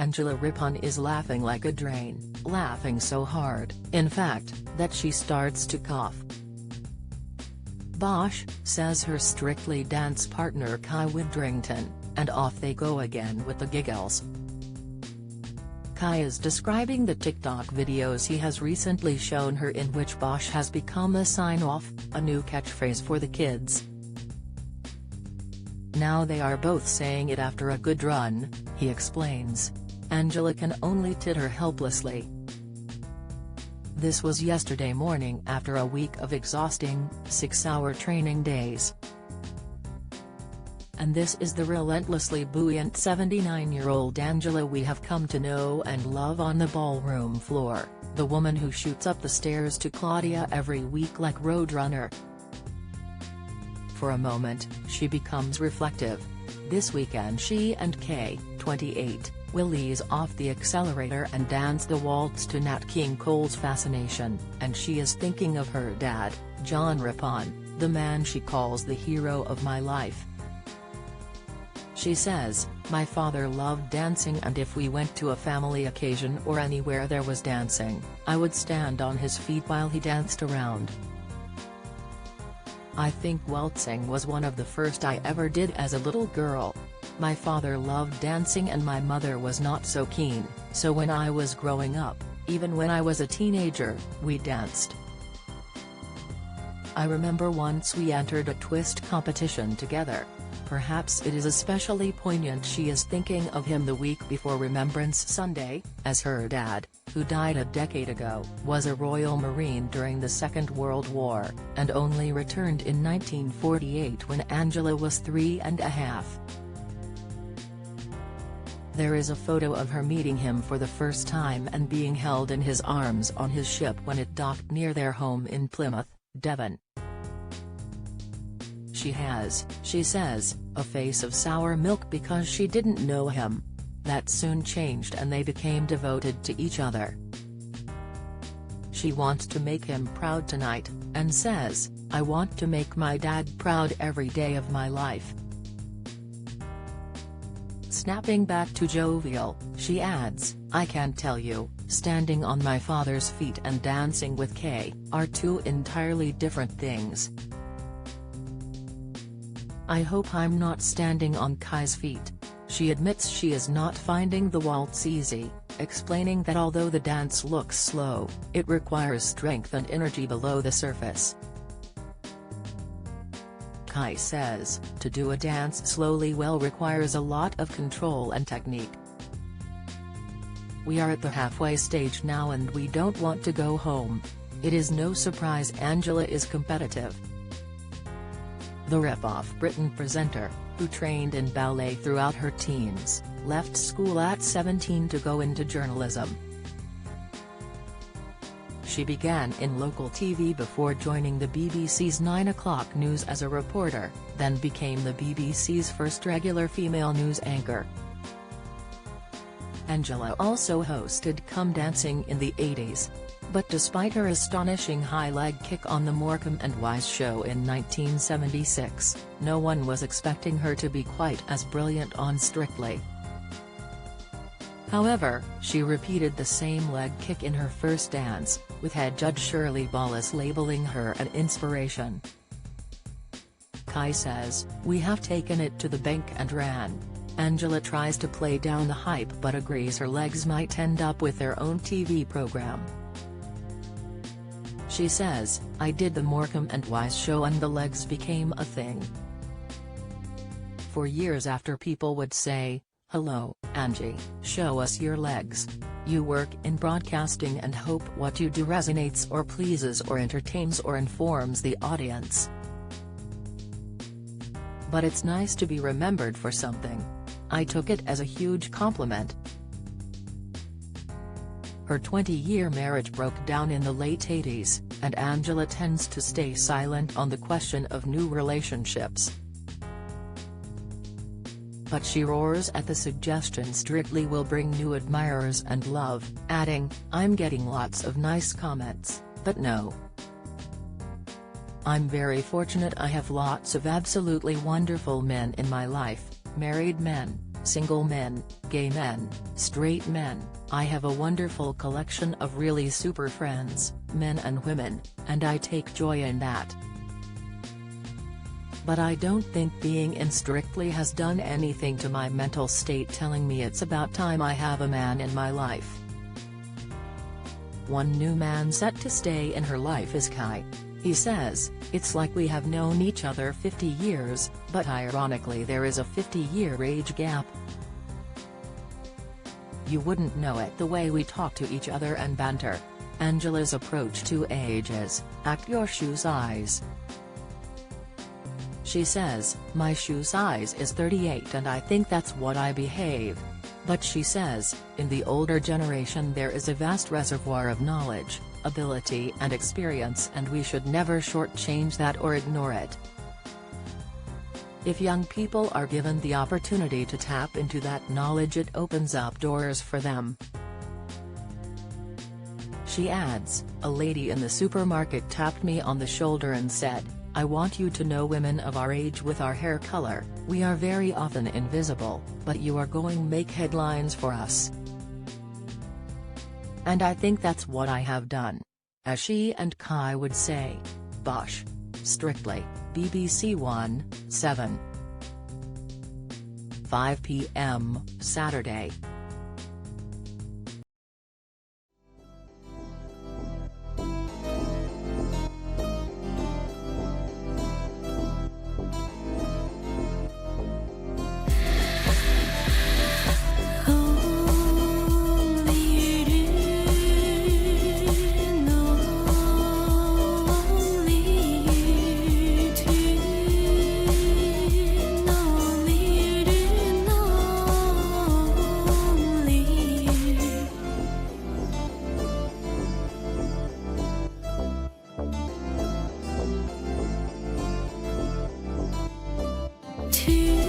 Angela Rippon is laughing like a drain, laughing so hard, in fact, that she starts to cough. Bosch, says her Strictly Dance partner Kai Widrington, and off they go again with the giggles. Kai is describing the TikTok videos he has recently shown her in which Bosch has become a sign-off, a new catchphrase for the kids. Now they are both saying it after a good run, he explains. Angela can only titter helplessly. This was yesterday morning after a week of exhausting, 6-hour training days. And this is the relentlessly buoyant 79-year-old Angela we have come to know and love on the ballroom floor, the woman who shoots up the stairs to Claudia every week like Roadrunner. For a moment, she becomes reflective. This weekend she and Kay, 28, will ease off the accelerator and dance the waltz to Nat King Cole's Fascination, and she is thinking of her dad, John Rippon, the man she calls the hero of my life. She says, "My father loved dancing, and if we went to a family occasion or anywhere there was dancing, I would stand on his feet while he danced around. I think waltzing was one of the first I ever did as a little girl. My father loved dancing and my mother was not so keen, so when I was growing up, even when I was a teenager, we danced. I remember once we entered a twist competition together. Perhaps it is especially poignant she is thinking of him the week before Remembrance Sunday, as her dad, who died a decade ago, was a Royal Marine during the Second World War, and only returned in 1948 when Angela was 3½. There is a photo of her meeting him for the first time and being held in his arms on his ship when it docked near their home in Plymouth, Devon. She has, she says, a face of sour milk because she didn't know him. That soon changed and they became devoted to each other. She wants to make him proud tonight, and says, "I want to make my dad proud every day of my life." Snapping back to jovial, she adds, "I can tell you, standing on my father's feet and dancing with Kay, are two entirely different things. I hope I'm not standing on Kai's feet." She admits she is not finding the waltz easy, explaining that although the dance looks slow, it requires strength and energy below the surface. Kai says, to do a dance slowly well requires a lot of control and technique. "We are at the halfway stage now and we don't want to go home. It is no surprise Angela is competitive." The rip-off Britain presenter, who trained in ballet throughout her teens, left school at 17 to go into journalism. She began in local TV before joining the BBC's 9 o'clock news as a reporter, then became the BBC's first regular female news anchor. Angela also hosted Come Dancing in the 80s. But despite her astonishing high leg kick on the Morecambe and Wise show in 1976, no one was expecting her to be quite as brilliant on Strictly. However, she repeated the same leg kick in her first dance, with head judge Shirley Ballas labeling her an inspiration. Kai says, "We have taken it to the bank and ran." Angela tries to play down the hype but agrees her legs might end up with their own TV program. She says, "I did the Morecambe and Wise show and the legs became a thing. For years after people would say, 'Hello, Angie, show us your legs. You work in broadcasting and hope what you do resonates or pleases or entertains or informs the audience. But it's nice to be remembered for something. I took it as a huge compliment." Her 20-year marriage broke down in the late 80s, and Angela tends to stay silent on the question of new relationships. But she roars at the suggestion Strictly will bring new admirers and love, adding, "I'm getting lots of nice comments, but no. I'm very fortunate I have lots of absolutely wonderful men in my life, married men, single men, gay men, straight men, I have a wonderful collection of really super friends, men and women, and I take joy in that. But I don't think being in Strictly has done anything to my mental state, telling me it's about time I have a man in my life. One new man set to stay in her life is Kai. He says, it's like we have known each other 50 years, but ironically there is a 50-year age gap. You wouldn't know it the way we talk to each other and banter. Angela's approach to age is, act your shoe size. She says, my shoe size is 38 and I think that's what I behave. But she says, in the older generation there is a vast reservoir of knowledge, ability and experience, and we should never shortchange that or ignore it. If young people are given the opportunity to tap into that knowledge, it opens up doors for them. She adds, a lady in the supermarket tapped me on the shoulder and said, I want you to know, women of our age with our hair color, we are very often invisible, but you are going to make headlines for us. And I think that's what I have done. As she and Kai would say. Bosh. Strictly, BBC One, 7:05 p.m. Saturday. To